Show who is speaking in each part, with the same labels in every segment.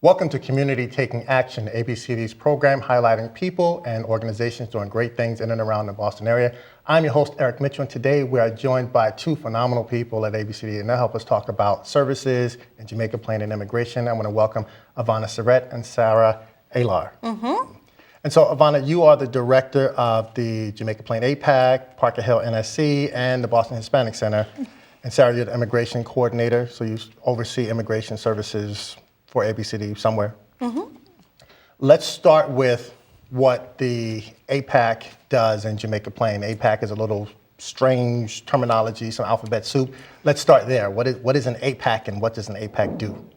Speaker 1: Welcome to Community Taking Action, ABCD's program highlighting people and organizations doing great things in and around the Boston area. I'm your host, Eric Mitchell, and today we are joined by two phenomenal people at ABCD, and they'll help us talk about services in Jamaica Plain and immigration. I want to welcome Ivana Surratt and Sarah Alar. And so, Ivana, you are the director of the Jamaica Plain APAC, Parker Hill NSC, and the Boston Hispanic Center. And Sarah, you're the immigration coordinator, so you oversee immigration services for ABCD somewhere. Let's start with what the APAC does in Jamaica Plain. APAC is a little strange terminology, some alphabet soup. Let's start there. What is an APAC and what does an APAC do?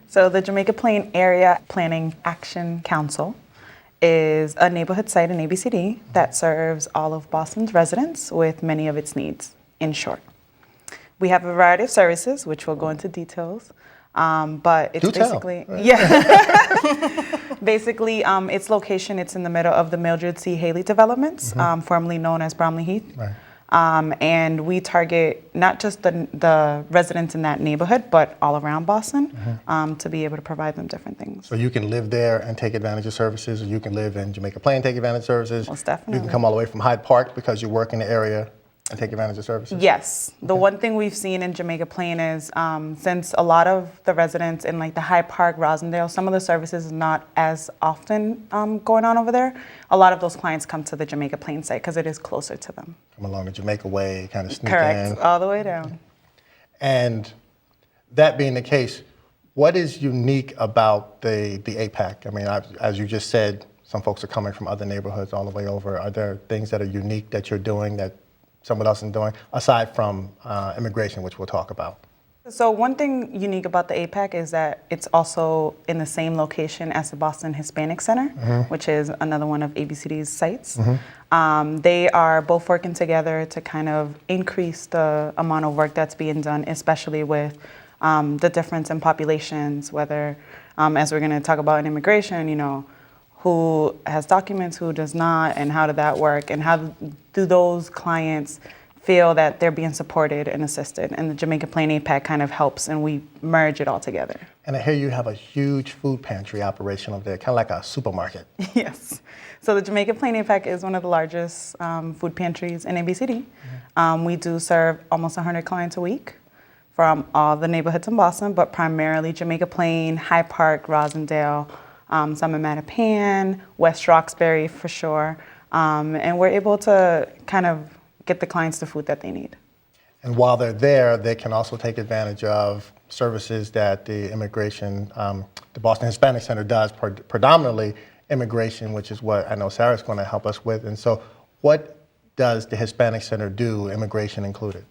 Speaker 2: So the Jamaica Plain Area Planning Action Council is a neighborhood site in ABCD that serves all of Boston's residents with many of its needs, in short. We have a variety of services, which we'll go into details, but it's basically, basically its location, it's in the middle of the Mildred C. Haley developments, formerly known as Bromley Heath.
Speaker 1: Right.
Speaker 2: And we target not just the residents in that neighborhood, but all around Boston to be able to provide them different things.
Speaker 1: So you can live there and take advantage of services, or you can live in Jamaica Plain and take advantage of services.
Speaker 2: Most definitely.
Speaker 1: You can come all the way from Hyde Park because you work in the area and take advantage of services?
Speaker 2: Yes. The one thing we've seen in Jamaica Plain is since a lot of the residents in like the Hyde Park, Rosendale, some of the services is not as often going on over there, a lot of those clients come to the Jamaica Plain site because it is closer to them.
Speaker 1: Come along the Jamaica Way, kind of sneak
Speaker 2: Correct.
Speaker 1: in.
Speaker 2: All the way down.
Speaker 1: And that being the case, what is unique about the APAC? I mean, as you just said, some folks are coming from other neighborhoods all the way over. Are there things that are unique that you're doing that someone else is doing, aside from immigration, which we'll talk about?
Speaker 2: So one thing unique about the APAC is that it's also in the same location as the Boston Hispanic Center, which is another one of ABCD's sites. They are both working together to kind of increase the amount of work that's being done, especially with the difference in populations, whether, as we're going to talk about in immigration, you know, who has documents, who does not, and how did that work, and how do those clients feel that they're being supported and assisted. And the Jamaica Plain APAC kind of helps, and we merge it all together. And
Speaker 1: I hear you have a huge food pantry operation over there, kind of like a supermarket.
Speaker 2: Yes. So the Jamaica Plain APAC is one of the largest food pantries in ABCD. We do serve almost 100 clients a week from all the neighborhoods in Boston, but primarily Jamaica Plain, Hyde Park, Rosendale, some in Mattapan, West Roxbury for sure. And we're able to kind of get the clients the food that they need.
Speaker 1: And while they're there, they can also take advantage of services that the immigration, the Boston Hispanic Center does, predominantly immigration, which is what I know Sarah's going to help us with. And so what does the Hispanic Center do, immigration included?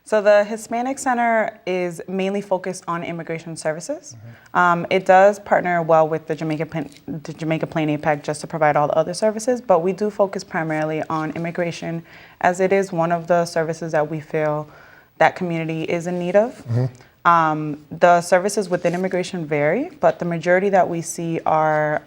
Speaker 2: So the Hispanic Center is mainly focused on immigration services. It does partner well with the Jamaica Plain APAC just to provide all the other services, but we do focus primarily on immigration as it is one of the services that we feel that community is in need of. The services within immigration vary, but the majority that we see are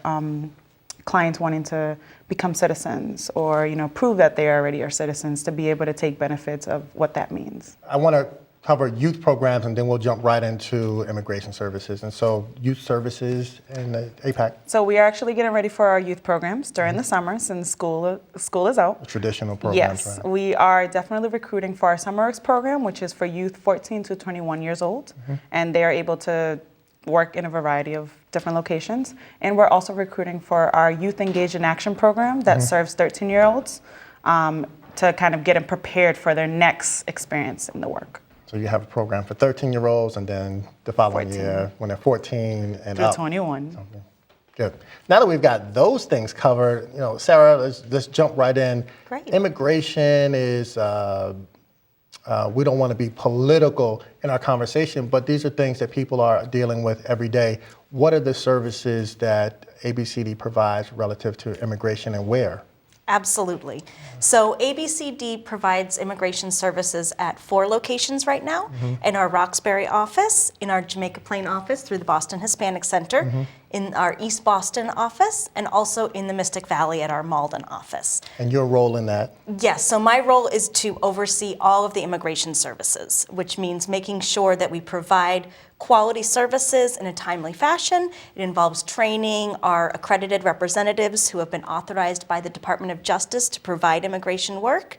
Speaker 2: clients wanting to become citizens or, you know, prove that they already are citizens to be able to take benefits of what that means.
Speaker 1: I want to cover youth programs and then we'll jump right into immigration services. And so youth services in the APAC.
Speaker 2: So we are actually getting ready for our youth programs during the summer since school is out.
Speaker 1: The traditional programs,
Speaker 2: yes,
Speaker 1: right?
Speaker 2: We are definitely recruiting for our Summer Works program, which is for youth 14 to 21 years old. And they are able to work in a variety of different locations. And we're also recruiting for our Youth Engaged in Action program that serves 13-year-olds to kind of get them prepared for their next experience in the work.
Speaker 1: So you have a program for 13-year-olds and then the following
Speaker 2: 14.
Speaker 1: year when they're 14 and
Speaker 2: through
Speaker 1: up.
Speaker 2: 21.
Speaker 1: Okay. Good. Now that we've got those things covered, you know, Sarah, let's jump right in.
Speaker 2: Great.
Speaker 1: Immigration is, we don't want to be political in our conversation, but these are things that people are dealing with every day. What are the services that ABCD provides relative to immigration and where?
Speaker 3: Absolutely. So ABCD provides immigration services at 4 locations right now, in our Roxbury office, in our Jamaica Plain office through the Boston Hispanic Center, in our East Boston office and also in the Mystic Valley at our Malden office.
Speaker 1: And your role in that?
Speaker 3: Yes, so my role is to oversee all of the immigration services, which means making sure that we provide quality services in a timely fashion. It involves training our accredited representatives who have been authorized by the Department of Justice to provide immigration work.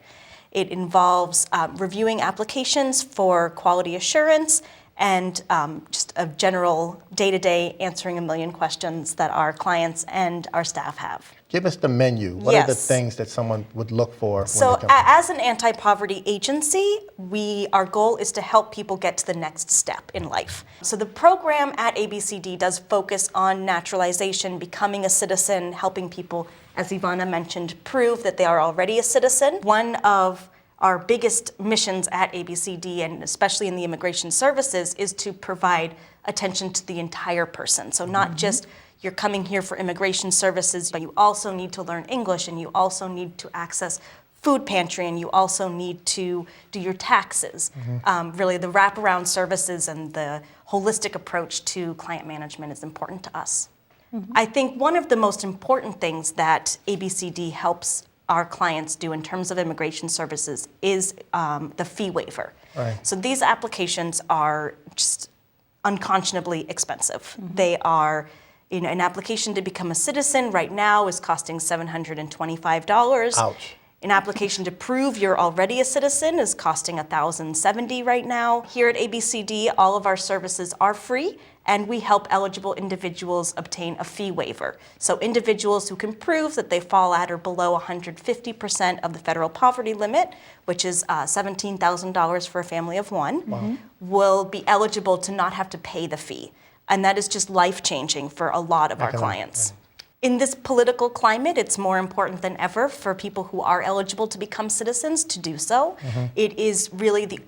Speaker 3: It involves reviewing applications for quality assurance and just a general day-to-day answering a million questions that our clients and our staff have.
Speaker 1: Give us the menu. What are the things that someone would look for?
Speaker 3: So as an anti-poverty agency, our goal is to help people get to the next step in life. So the program at ABCD does focus on naturalization, becoming a citizen, helping people, as Ivana mentioned, prove that they are already a citizen. One of our biggest missions at ABCD, and especially in the immigration services, is to provide attention to the entire person. So not just you're coming here for immigration services, but you also need to learn English, and you also need to access food pantry, and you also need to do your taxes. Really, the wraparound services and the holistic approach to client management is important to us. I think one of the most important things that ABCD helps our clients do in terms of immigration services is the fee waiver.
Speaker 1: Right.
Speaker 3: So these applications are just unconscionably expensive. They are, an application to become a citizen right now is costing $725.
Speaker 1: Ouch.
Speaker 3: An application to prove you're already a citizen is costing $1,070 right now. Here at ABCD, all of our services are free, and we help eligible individuals obtain a fee waiver. So individuals who can prove that they fall at or below 150% of the federal poverty limit, which is $17,000 for a family of one, will be eligible to not have to pay the fee. And that is just life-changing for a lot of our clients. In this political climate, it's more important than ever for people who are eligible to become citizens to do so. It is really the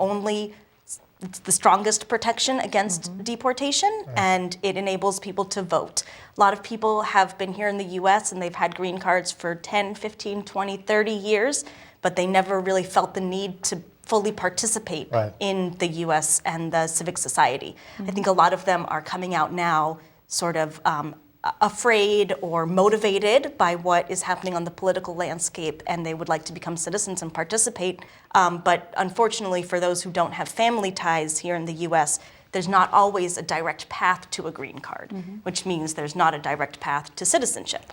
Speaker 3: strongest protection against deportation, and it enables people to vote. A lot of people have been here in the US and they've had green cards for 10, 15, 20, 30 years, but they never really felt the need to fully participate in the US and the civic society. I think a lot of them are coming out now sort of afraid or motivated by what is happening on the political landscape, and they would like to become citizens and participate. But unfortunately, for those who don't have family ties here in the US, there's not always a direct path to a green card, which means there's not a direct path to citizenship.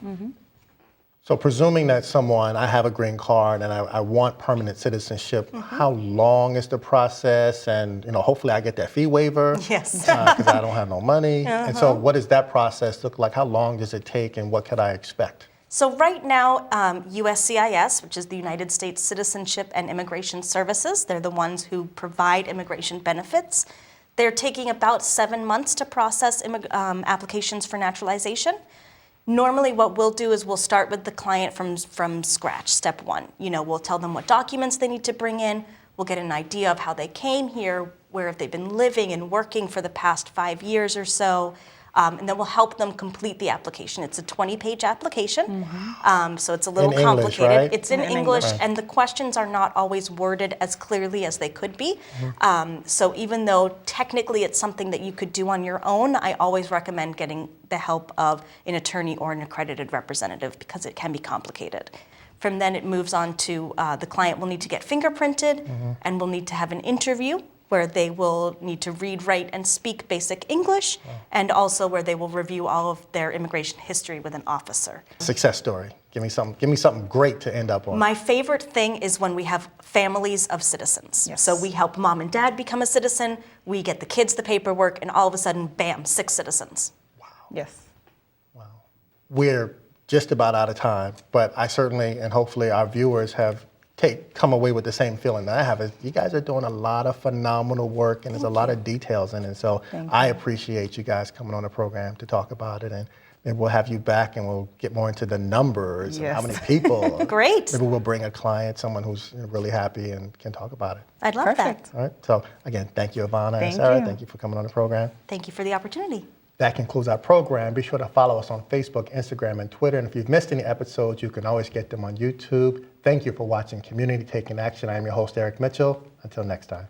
Speaker 1: So presuming that I have a green card and I want permanent citizenship, how long is the process? And hopefully I get that fee waiver.
Speaker 3: Yes.
Speaker 1: Because I don't have no money. And so what does that process look like? How long does it take, and what could I expect?
Speaker 3: So right now, USCIS, which is the United States Citizenship and Immigration Services, they're the ones who provide immigration benefits. They're taking about 7 months to process applications for naturalization. Normally what we'll do is we'll start with the client from scratch, step one. We'll tell them what documents they need to bring in. We'll get an idea of how they came here, where have they been living and working for the past 5 years or so. And then we'll help them complete the application. It's a 20-page application, so it's a little complicated.
Speaker 1: English, right?
Speaker 3: It's in English, and the questions are not always worded as clearly as they could be. So even though technically it's something that you could do on your own, I always recommend getting the help of an attorney or an accredited representative because it can be complicated. From then it moves on to the client will need to get fingerprinted and will need to have an interview where they will need to read, write, and speak basic English, and also where they will review all of their immigration history with an officer.
Speaker 1: Success story. Give me something great to end up on.
Speaker 3: My favorite thing is when we have families of citizens.
Speaker 2: Yes.
Speaker 3: So we help mom and dad become a citizen, we get the kids the paperwork, and all of a sudden, bam, 6 citizens.
Speaker 2: Yes.
Speaker 1: Wow. We're just about out of time, but I certainly, and hopefully our viewers have come away with the same feeling that I have. You guys are doing a lot of phenomenal work, and there's a lot of details in it. So I appreciate you guys coming on the program to talk about it, and maybe we'll have you back and we'll get more into the numbers and how many people.
Speaker 3: Great.
Speaker 1: Maybe we'll bring a client, someone who's really happy and can talk about it.
Speaker 3: I'd love that.
Speaker 1: All right. So again, thank you, Ivana and
Speaker 2: Thank
Speaker 1: Sarah.
Speaker 2: you.
Speaker 1: Thank you for coming on the program.
Speaker 3: Thank you for the opportunity.
Speaker 1: That concludes our program. Be sure to follow us on Facebook, Instagram, and Twitter. And if you've missed any episodes, you can always get them on YouTube. Thank you for watching Community Taking Action. I'm your host, Eric Mitchell. Until next time.